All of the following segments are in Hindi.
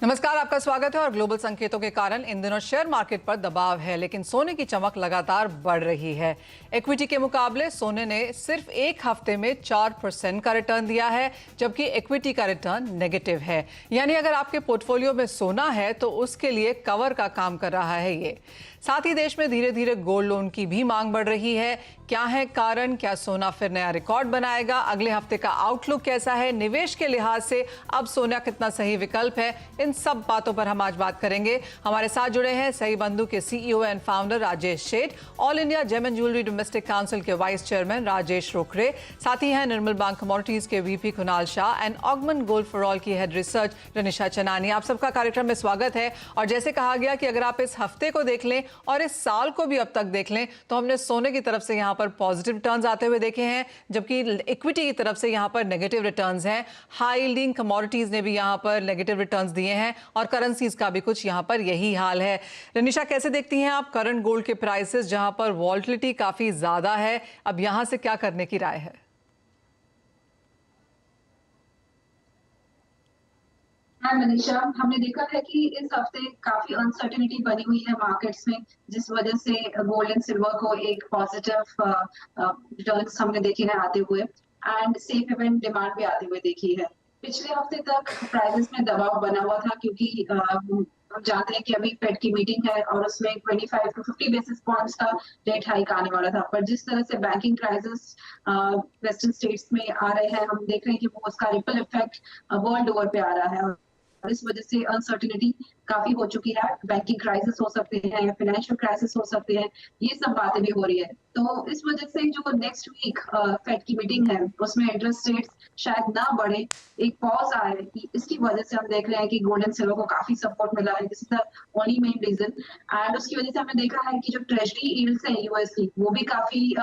नमस्कार, आपका स्वागत है। और ग्लोबल संकेतों के कारण इन दिनों शेयर मार्केट पर दबाव है, लेकिन सोने की चमक लगातार बढ़ रही है। इक्विटी के मुकाबले सोने ने सिर्फ एक हफ्ते में 4% का रिटर्न दिया है, जबकि इक्विटी का रिटर्न नेगेटिव है। यानी अगर आपके पोर्टफोलियो में सोना है तो उसके लिए कवर का काम कर रहा है ये। साथ ही देश में धीरे धीरे गोल्ड लोन की भी मांग बढ़ रही है। क्या है कारण? क्या सोना फिर नया रिकॉर्ड बनाएगा? अगले हफ्ते का आउटलुक कैसा है? निवेश के लिहाज से अब सोना कितना सही विकल्प है? इन सब बातों पर हम आज बात करेंगे। हमारे साथ जुड़े हैं सही बंधु के CEO and founder Rajesh Seth, all India gem and jewellery domestic council के वाइस चेयरमैन राजेश रोकरे, साथ ही हैं निर्मल बैंक कमोडिटीज के VP Kunal Shah and Augmont gold for all की हेड रिसर्च रनिशा चनानी। आप सबका कार्यक्रम में स्वागत है। और जैसे कहा गया कि अगर आप इस हफ्ते को देख लें और इस साल को भी अब तक देख लें तो हमने सोने की तरफ से यहाँ पर पॉजिटिव रिटर्न्स आते हुए देखे हैं, जबकि इक्विटी की तरफ से यहाँ पर नेगेटिव रिटर्न्स हैं। हाई यील्डिंग कमोडिटीज ने भी यहाँ पर नेगेटिव रिटर्न्स दिए हैं और करेंसीज का भी कुछ यहाँ पर यही हाल है। रनिशा, कैसे देखती हैं आप करंट गोल्ड के प्राइसेस जहाँ पर वॉलेटिलिटी काफी ज्यादा है? अब यहाँ से क्या करने की राय है? हाँ मनीषा, हमने देखा है कि इस हफ्ते काफी अनसर्टेनिटी बनी हुई है मार्केट्स में, जिस वजह से गोल्ड एंड सिल्वर को एक पॉजिटिव रिटर्न्स हमने देखे हैं आते हुए एंड सेफ हेवन डिमांड भी आते हुए देखी है। पिछले हफ्ते तक प्राइसेस में दबाव बना हुआ था क्योंकि हम जानते हैं कि अभी फेड की मीटिंग है और उसमें 25 to 50 बेसिस पॉइंट्स का रेट हाइक आने वाला था। पर जिस तरह से बैंकिंग क्राइसिस वेस्टर्न स्टेट्स में आ रहे हैं, हम देख रहे हैं कि वो उसका रिपल इफेक्ट वर्ल्ड ओवर पे आ रहा है और इस वजह से अनसर्टिनिटी काफी हो चुकी है। बैंकिंग क्राइसिस हो सकते हैं, फाइनेंशियल क्राइसिस हो सकते हैं, ये सब बातें भी हो रही है। तो इस वजह से जो नेक्स्ट वीक फेड की मीटिंग है उसमें इंटरेस्ट रेट्स शायद ना बढ़े, एक पॉज आए, इसकी वजह से हम देख रहे हैं कि गोल्ड एंड सिल्वर को काफी सपोर्ट मिला है। This is the only main reason. And उसकी वजह से हमने देखा है कि जो ट्रेजरी यील्ड्स है यूएस की, वो भी काफी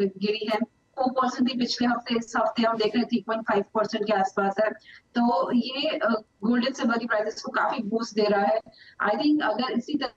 गिरी है। 4% थी पिछले हफ्ते, इस हफ्ते हम देख रहे हैं 3.5% के आसपास है। तो ये गोल्ड एंड सिल्वर की प्राइसेस को काफी बूस्ट दे रहा है। आई थिंक अगर इसी तरह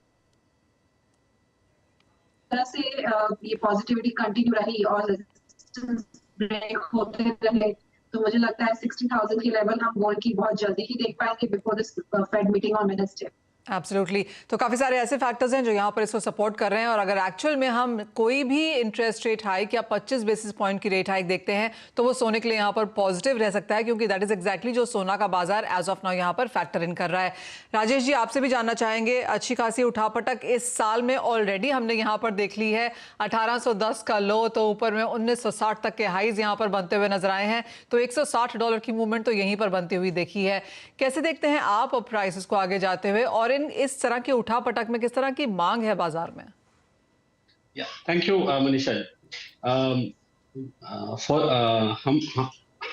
से ये पॉजिटिविटी कंटिन्यू रही और रेजिस्टेंस ब्रेक होते रहे तो मुझे लगता है 60,000 की लेवल हम गोल्ड की बहुत जल्दी ही देख पाएंगे before this fade meeting on Wednesday. Absolutely. तो काफ़ी सारे ऐसे फैक्टर्स हैं जो यहाँ पर इसको सपोर्ट कर रहे हैं। और अगर एक्चुअल में हम कोई भी इंटरेस्ट रेट हाइक या 25 बेसिस पॉइंट की रेट हाइक देखते हैं तो वो सोने के लिए यहाँ पर पॉजिटिव रह सकता है, क्योंकि दैट इज एक्जैक्टली जो सोना का बाजार एज ऑफ नाउ यहाँ पर फैक्टर इन कर रहा है। राजेश जी, आपसे भी जानना चाहेंगे, अच्छी खासी उठापटक इस साल में ऑलरेडी हमने यहाँ पर देख ली है। 1810 का लो तो ऊपर में 1960 तक के हाइज यहाँ पर बनते हुए नजर आए हैं। तो $160 की मूवमेंट तो यहीं पर बनती हुई देखी है। कैसे देखते हैं आप प्राइसेस को आगे जाते हुए, और इस तरह की उठापटक में किस तरह की मांग है बाजार में? Thank you Manisha.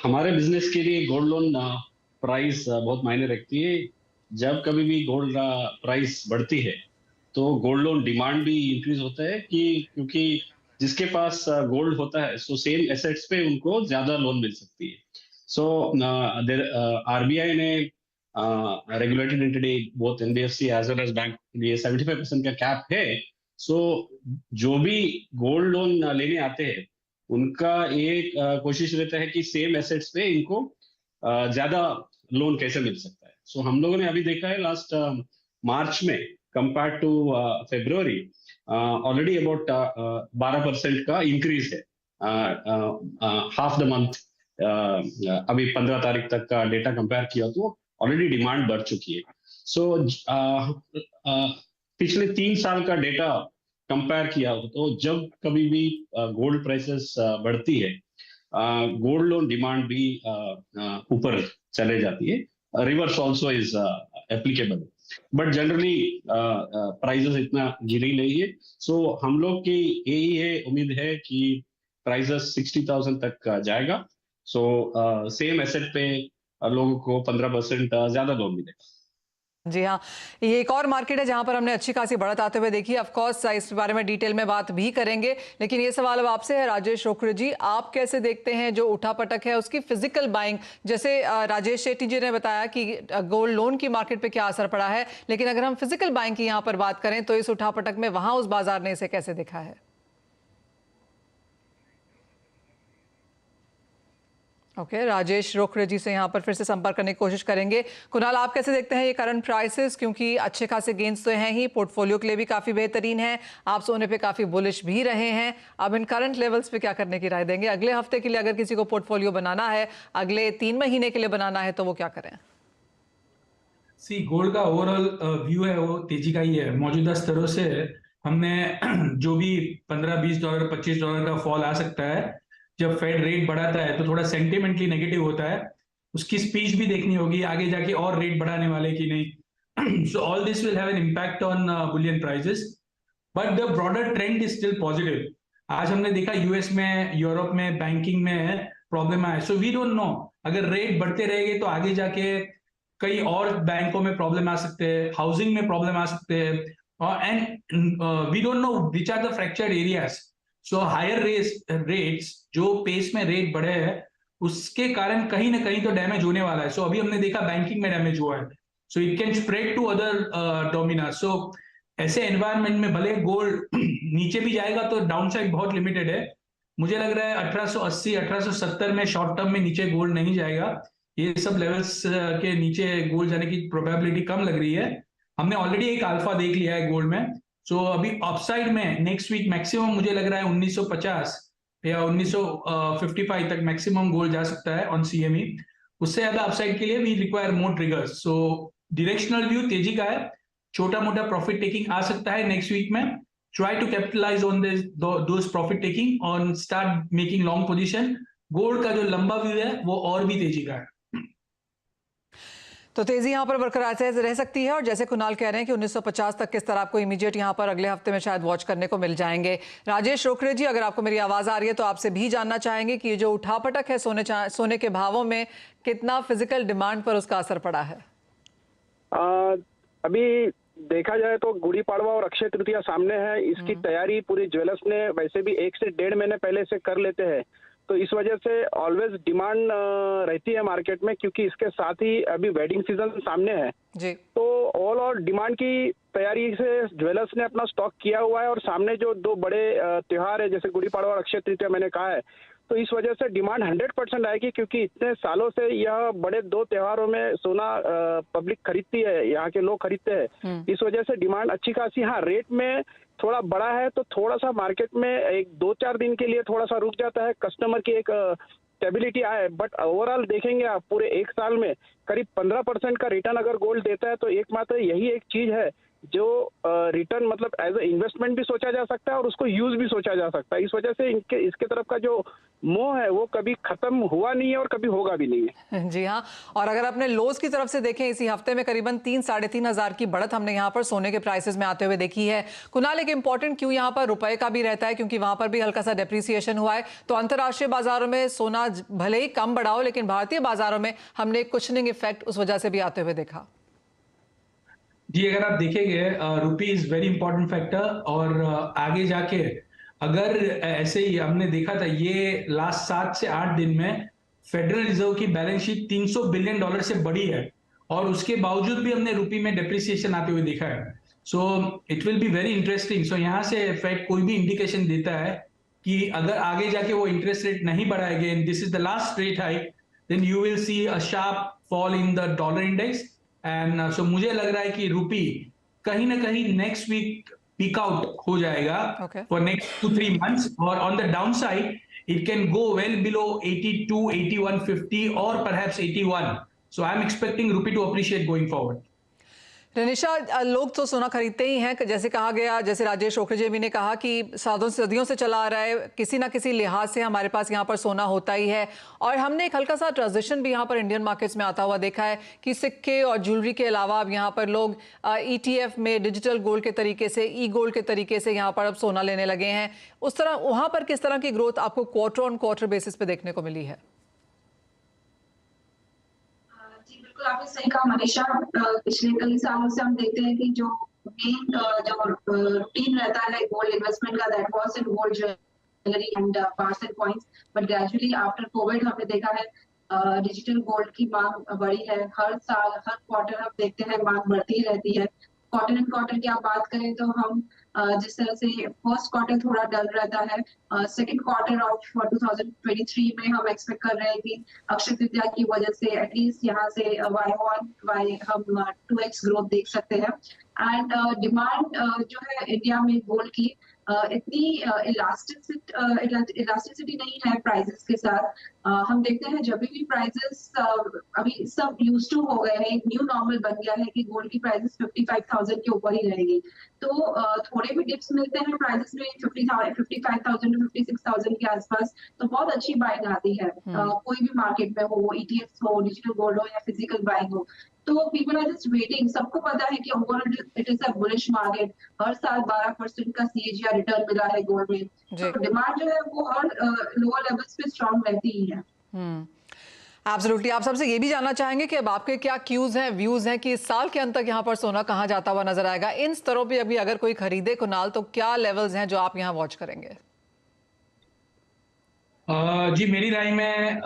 हमारे बिजनेस के लिए गोल्ड लोन प्राइस बहुत मायने रखती है। जब कभी भी गोल्ड प्राइस बढ़ती है तो गोल्ड लोन डिमांड भी इंक्रीज होता है, कि क्योंकि जिसके पास गोल्ड होता है सो सेम एसेट्स पे उनको ज्यादा लोन मिल सकती है। सो आरबीआई ने regulated entity both NBFC as well as bank के लिए 75% का कैप है। सो जो भी गोल्ड लोन लेने आते हैं उनका एक कोशिश रहता है कि सेम एसेट्स पे इनको ज्यादा लोन कैसे मिल सकता है। सो हम लोगों ने अभी देखा है लास्ट मार्च में compare to February already about 12% का इंक्रीज है। हाफ द मंथ अभी 15 तारीख तक का डेटा कंपेयर किया तो ऑलरेडी डिमांड बढ़ चुकी है। सो पिछले 3 साल का डेटा कंपेयर किया तो जब कभी भी गोल्ड प्राइसेस बढ़ती है, गोल्ड लोन डिमांड भी ऊपर चले जाती है। Reverse also is applicable, but generally prices इतना गिरी नहीं है। सो हम लोग की यही है, उम्मीद है कि प्राइसेस 60,000 तक जाएगा। सो सेम एसेट पे लोगों को 15% ज्यादा लोन मिलेगा। जी हाँ, ये एक और मार्केट है जहां पर हमने अच्छी खासी बढ़त आते हुए देखी है। ऑफ कोर्स इस बारे में डिटेल में बात भी करेंगे, लेकिन ये सवाल अब आपसे है राजेश रोकरे जी, आप कैसे देखते हैं जो उठापटक है उसकी फिजिकल बाइंग? जैसे राजेश शेट्टी जी ने बताया कि गोल्ड लोन की मार्केट पे क्या असर पड़ा है, लेकिन अगर हम फिजिकल बाइंग की यहाँ पर बात करें तो इस उठापटक में वहां उस बाजार ने इसे कैसे देखा है? ओके, राजेश रोखड़े जी से यहाँ पर फिर से संपर्क करने की कोशिश करेंगे। कुणाल, आप कैसे देखते हैं ये करंट प्राइसेस, क्योंकि अच्छे खासे गेन्स तो हैं ही, पोर्टफोलियो के लिए भी काफी बेहतरीन है, आप सोने पे काफी बुलिश भी रहे हैं। अब इन करंट लेवल्स पे क्या करने की राय देंगे अगले हफ्ते के लिए? अगर किसी को पोर्टफोलियो बनाना है, अगले 3 महीने के लिए बनाना है, तो वो क्या करें? गोल्ड का ओवरऑल व्यू है वो तेजी का ही है। मौजूदा स्तरों से हमने जो भी $15-20 $25 का फॉल आ सकता है, जब फेड रेट बढ़ाता है तो थोड़ा सेंटिमेंटली नेगेटिव होता है। उसकी स्पीच भी देखनी होगी आगे जाके, और रेट बढ़ाने वाले कि नहीं। So all this will have an impact on Boolean prices, but the broader trend is still positive. आज हमने देखा यूएस में, यूरोप में बैंकिंग में प्रॉब्लम आए। सो वी डोंट नो, अगर रेट बढ़ते रहेंगे तो आगे जाके कई और बैंकों में प्रॉब्लम आ सकते हैं, हाउसिंग में प्रॉब्लम आ सकते हैं, और and we don't know which are the fractured areas. So higher rates, जो पेस में रेट बढ़े हैं, उसके कारण कहीं ना कहीं तो डैमेज होने वाला है। सो अभी हमने देखा बैंकिंग में डैमेज हुआ है, so it can spread to other domain. So ऐसे एनवायरमेंट में भले गोल्ड नीचे भी जाएगा तो डाउनसाइड बहुत लिमिटेड है। मुझे लग रहा है 1880 1870 में शॉर्ट टर्म में नीचे गोल्ड नहीं जाएगा। ये सब लेवल्स के नीचे गोल्ड जाने की प्रोबेबिलिटी कम लग रही है। हमने ऑलरेडी एक अल्फा देख लिया है गोल्ड में। सो अभी अपसाइड में नेक्स्ट वीक मैक्सिमम मुझे लग रहा है 1950 या 1955 तक मैक्सिमम गोल्ड जा सकता है ऑन सीएमई। उससे ज्यादा अपसाइड के लिए we require more triggers. So directional view तेजी का है, छोटा मोटा प्रॉफिट टेकिंग आ सकता है नेक्स्ट वीक में। Try to capitalise on those profit taking on start making long position. Gold का जो लंबा व्यू है वो और भी तेजी का है। तो तेजी यहाँ पर बरकरार रह सकती है, और जैसे कुणाल कह रहे हैं कि 1950 तक किस तरह आपको इमीडिएट यहाँ पर अगले हफ्ते में शायद वॉच करने को मिल जाएंगे। राजेश रोखड़े जी, अगर आपको मेरी आवाज आ रही है तो आपसे भी जानना चाहेंगे कि ये जो उठापटक है सोने के भावों में, कितना फिजिकल डिमांड पर उसका असर पड़ा है? अभी देखा जाए तो गुड़ी पाड़वा और अक्षय तृतीया सामने है। इसकी तैयारी पूरी ज्वेलर्स ने वैसे भी 1 से 1.5 महीने पहले से कर लेते हैं, तो इस वजह से ऑलवेज डिमांड रहती है मार्केट में, क्योंकि इसके साथ ही अभी वेडिंग सीजन सामने है जी। तो ऑल डिमांड की तैयारी से ज्वेलर्स ने अपना स्टॉक किया हुआ है, और सामने जो 2 बड़े त्योहार है जैसे गुड़ी पाड़वा और अक्षय तृतीया मैंने कहा है, तो इस वजह से डिमांड 100% आएगी, क्योंकि इतने सालों से यह बड़े 2 त्योहारों में सोना पब्लिक खरीदती है, यहाँ के लोग खरीदते हैं। इस वजह से डिमांड अच्छी खासी, हाँ रेट में थोड़ा बड़ा है तो थोड़ा सा मार्केट में एक 2-4 दिन के लिए थोड़ा सा रुक जाता है, कस्टमर की एक स्टेबिलिटी आए। बट ओवरऑल देखेंगे आप पूरे 1 साल में करीब 15% का रिटर्न अगर गोल्ड देता है, तो एकमात्र यही एक चीज है जो रिटर्न मतलब एज ए इन्वेस्टमेंट भी सोचा जा सकता है और उसको यूज भी सोचा जा सकता है। इस वजह से इसके तरफ का जो मोह है वो कभी खत्म हुआ नहीं है और कभी होगा भी नहीं है। जी हाँ, और अगर अपने लोज की तरफ से देखें, इसी हफ्ते में करीबन 3-3.5 हज़ार की बढ़त हमने यहाँ पर सोने के प्राइसेस में आते हुए देखी है। कुणाल, एक इंपॉर्टेंट क्यों यहाँ पर रुपए का भी रहता है, क्योंकि वहां पर भी हल्का सा डेप्रिसिएशन हुआ है। तो अंतर्राष्ट्रीय बाजारों में सोना भले ही कम बढ़ा हो, लेकिन भारतीय बाजारों में हमने एक कुशनिंग इफेक्ट उस वजह से भी आते हुए देखा। जी, अगर आप देखेंगे रुपी इज वेरी इंपॉर्टेंट फैक्टर, और आगे जाके अगर ऐसे ही हमने देखा था, ये लास्ट 7 से 8 दिन में फेडरल रिजर्व की बैलेंस शीट $300 बिलियन से बढ़ी है, और उसके बावजूद भी हमने रुपी में डेप्रिसिएशन आते हुए देखा है। So it will be very interesting. So यहाँ से फेड कोई भी इंडिकेशन देता है कि अगर आगे जाके वो इंटरेस्ट रेट नहीं बढ़ाएंगे, this is the last rate hike, then you will see a sharp fall in the dollar index. And so मुझे लग रहा है कि रुपी कहीं ना कहीं नेक्स्ट वीक पीक आउट हो जाएगा फॉर नेक्स्ट 2-3 months, और on the down side it can go well below 82, 81.50 और perhaps 81। So I am expecting rupee to appreciate going forward. Ranisha, लोग तो सोना खरीदते ही हैं, जैसे कहा गया, जैसे राजेश रोखड़े जी ने कहा कि सदियों से चला आ रहा है, किसी ना किसी लिहाज से हमारे पास यहाँ पर सोना होता ही है। और हमने एक हल्का सा ट्रांजिशन भी यहाँ पर इंडियन मार्केट्स में आता हुआ देखा है कि सिक्के और ज्वेलरी के अलावा अब यहाँ पर लोग ETF में डिजिटल गोल्ड के तरीके से, ई गोल्ड के तरीके से यहाँ पर अब सोना लेने लगे हैं। उस तरह वहाँ पर किस तरह की ग्रोथ आपको क्वार्टर ऑन क्वार्टर बेसिस पे देखने को मिली है? आपने सही कहा मनीषा, पिछले कई सालों से हम देखते हैं कि जो मेन जो रूटीन रहता है गोल्ड इन्वेस्टमेंट का, that was in gold jewellery and bars and coins, but gradually after covid हमने देखा है डिजिटल गोल्ड की मांग बढ़ी है। हर साल हर क्वार्टर हम देखते हैं मांग बढ़ती रहती है। क्वार्टर एंड क्वार्टर की आप बात करें तो हम जिस तरह से फर्स्ट क्वार्टर थोड़ा डल रहता है, सेकंड क्वार्टर ऑफ 2023 में हम एक्सपेक्ट कर रहे हैं कि अक्षय तृतीया की वजह से एटलीस्ट यहाँ से वाई हम 2x ग्रोथ देख सकते हैं। एंड डिमांड जो है इंडिया में गोल्ड की इतनी इलास्टिसिटी नहीं है प्राइसेस के साथ। हम देखते हैं जब भी प्राइसेस अभी सब यूज टू हो गए हैं, एक न्यू नॉर्मल बन गया है कि गोल्ड की प्राइसेस 55,000 के ऊपर ही रहेगी। तो थोड़े भी डिप्स मिलते हैं प्राइसेस में 55,000 टू 56,000 के आसपास, तो बहुत अच्छी बाइंग आती है कोई भी मार्केट में हो, ETF हो, डिजिटल गोल्ड हो या फिजिकल बाइंग हो। तो पीपल आर जस्ट वेटिंग। सबको पता है कि overall it is a bullish market, हर साल 12% का CAGR रिटर्न मिला है गोल्ड में, तो डिमांड जो है वो हर लोअर लेवल्स पे स्ट्रांग रहती ही है। एब्सोल्युटली। आप सबसे ये भी जानना चाहेंगे कि अब आपके क्या क्यूज हैं, व्यूज हैं कि इस साल के अंत तक यहाँ पर सोना कहाँ जाता हुआ नजर आएगा? इन स्तरों पे अभी अगर कोई खरीदे कुणाल, तो क्या लेवल्स हैं जो आप यहाँ वॉच करेंगे? जी मेरी राय में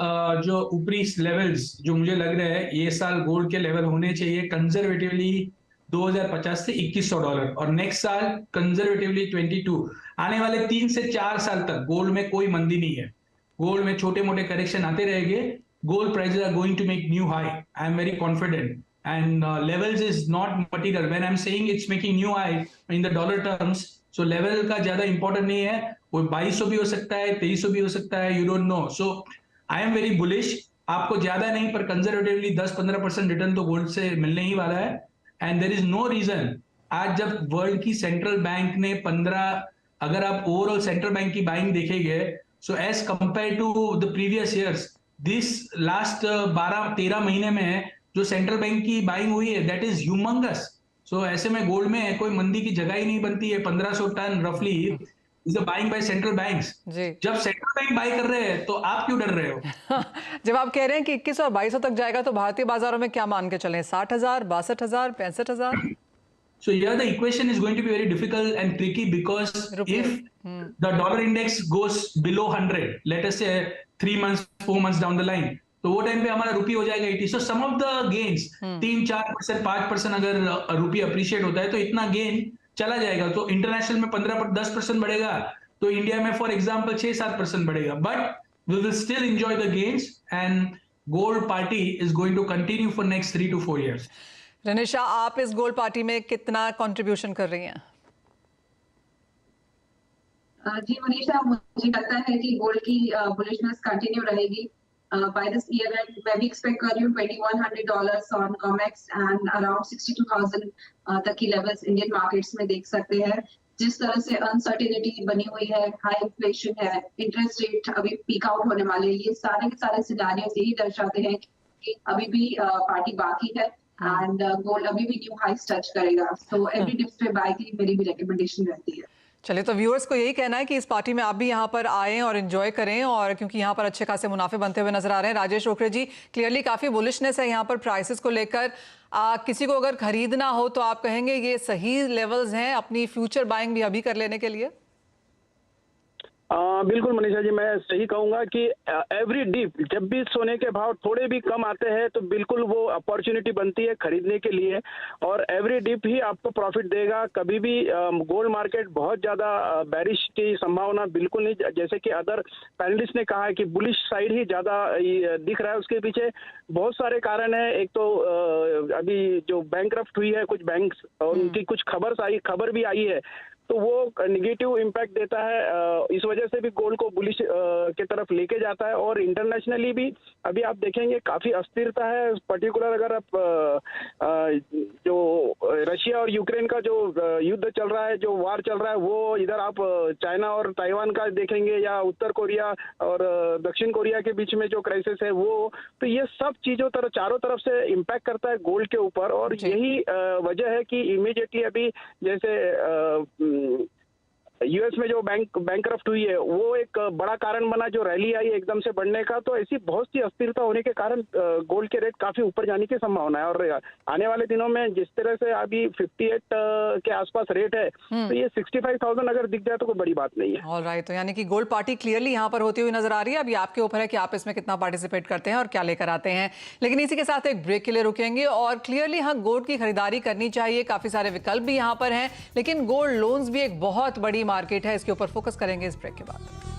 जो ऊपरी लेवल्स जो मुझे लग रहा है ये साल गोल्ड के लेवल होने चाहिए कंजर्वेटिवली 2050 से $2100, और नेक्स्ट साल कंजर्वेटिवली 22। आने वाले 3 से 4 साल तक गोल्ड में कोई मंदी नहीं है, गोल्ड में छोटे मोटे करेक्शन आते रहेंगे, gold prices are going to make new high, I am very confident, and levels is not material when I am saying it's making new high in the dollar terms. So level का ज्यादा इंपॉर्टेंट नहीं है, वो 2200 भी हो सकता है, 2300 भी हो सकता है, you don't know. So I am very bullish, आपको ज्यादा नहीं पर कंजर्वेटिवली 10-15% रिटर्न तो गोल्ड से मिलने ही वाला है। And there is no reason, आज जब वर्ल्ड की सेंट्रल बैंक ने 15, अगर आप ओवरऑल सेंट्रल बैंक की बाइंग देखेंगे, so as compared to the previous years, this last 12-13 महीने में जो सेंट्रल बैंक की बाइंग हुई है दैट इज ह्यूमंगस। सो ऐसे में गोल्ड में कोई मंदी की जगह ही नहीं बनती है। 1500 टन रफली is buying by central banks. जब सेंट्रल बैंक बाय कर रहे हैं तो आप क्यों डर रहे हो? जब आप कह रहे हैं कि 21 और 2200 तक जाएगा, तो भारतीय बाजारों में क्या मान के चलें? 60,000, 62,000, 65,000? So here the equation is going to be very difficult and tricky because if the dollar index goes below 100, let us say 3 months, 4 months down the line, तो वो टाइम पे हमारा रुपी हो जाएगा 80। So some of the gains 3-4%, 5% अगर रुपी अप्रिशिएट होता है तो इतना गेन चला जाएगा। तो इंटरनेशनल में 10% बढ़ेगा, तो इंडिया में फॉर एग्जांपल 6-7% बढ़ेगा, but we will still enjoy the gains and gold party is going to continue for next 3 to 4 years। Renisha, आप इस गोल्ड पार्टी में कितना कंट्रीब्यूशन कर रही हैं? जी मनीषा, मुझे लगता है कि गोल्ड की बुलिशनेस कंटिन्यू रहेगी बाय दिस ईयर एंड। मैं भी एक्सपेक्ट कर रही हूँ $2,100 ऑन कॉमेक्स एंड अराउंड 62,000 तक की लेवल्स इंडियन मार्केट्स में देख सकते हैं। जिस तरह से अनसर्टेनिटी बनी हुई है, हाई इन्फ्लेशन है, इंटरेस्ट रेट अभी पीक आउट होने वाले, ये सारे के सारे सिनेरियोस यही दर्शाते हैं कि अभी भी पार्टी बाकी है एंड गोल्ड अभी भी न्यू हाइस टच करेगा। सो एवरी डिप्स पे बाय की मेरी भी रिकमेंडेशन रहती है। चलिए, तो व्यूअर्स को यही कहना है कि इस पार्टी में आप भी यहाँ पर आएँ और एंजॉय करें, और क्योंकि यहाँ पर अच्छे खासे मुनाफे बनते हुए नजर आ रहे हैं। राजेश रोकड़े जी, क्लियरली काफ़ी बुलिशनेस है यहाँ पर प्राइसेस को लेकर। किसी को अगर खरीदना हो तो आप कहेंगे ये सही लेवल्स हैं अपनी फ्यूचर बाइंग भी अभी कर लेने के लिए? बिल्कुल मनीषा जी, मैं सही कहूंगा कि एवरी डिप जब भी सोने के भाव थोड़े भी कम आते हैं तो बिल्कुल वो अपॉर्चुनिटी बनती है खरीदने के लिए, और एवरी डिप ही आपको प्रॉफिट देगा। कभी भी गोल्ड मार्केट बहुत ज्यादा बैरिश की संभावना बिल्कुल नहीं, जैसे कि अदर पैनलिस्ट ने कहा है कि बुलिश साइड ही ज्यादा दिख रहा है। उसके पीछे बहुत सारे कारण है। एक तो अभी जो बैंकरप्ट हुई है कुछ बैंक्स, और उनकी कुछ खबर भी आई है, तो वो निगेटिव इम्पैक्ट देता है। इस वजह से भी गोल्ड को बुलिश के तरफ लेके जाता है। और इंटरनेशनली भी अभी आप देखेंगे काफी अस्थिरता है। पर्टिकुलर अगर आप जो रशिया और यूक्रेन का जो युद्ध चल रहा है, जो वार चल रहा है, वो इधर आप चाइना और ताइवान का देखेंगे, या उत्तर कोरिया और दक्षिण कोरिया के बीच में जो क्राइसिस है वो, तो ये सब चीजों चारों तरफ से इम्पैक्ट करता है गोल्ड के ऊपर। और यही वजह है कि इमीडिएटली अभी जैसे यूएस में जो बैंकरप्ट हुई है वो एक बड़ा कारण बना, जो रैली आई एकदम से बढ़ने का। तो ऐसी बहुत सी अस्थिरता होने के कारण गोल्ड के रेट काफी ऊपर जाने की संभावना है। और आने वाले दिनों में जिस तरह से अभी 58 के आसपास रेट है, तो ये 65,000 अगर दिख जाए तो कोई बड़ी बात नहीं है। ऑलराइट, तो यानी कि गोल्ड पार्टी क्लियरली यहाँ पर होती हुई नजर आ रही है। अभी आपके ऊपर है कि आप इसमें कितना पार्टिसिपेट करते हैं और क्या लेकर आते हैं। लेकिन इसी के साथ एक ब्रेक के लिए रुकेंगे और क्लियरली हाँ, गोल्ड की खरीदारी करनी चाहिए, काफी सारे विकल्प भी यहाँ पर हैं, लेकिन गोल्ड लोन्स भी एक बहुत बड़ी मार्केट है। इसके ऊपर फोकस करेंगे इस ब्रेक के बाद।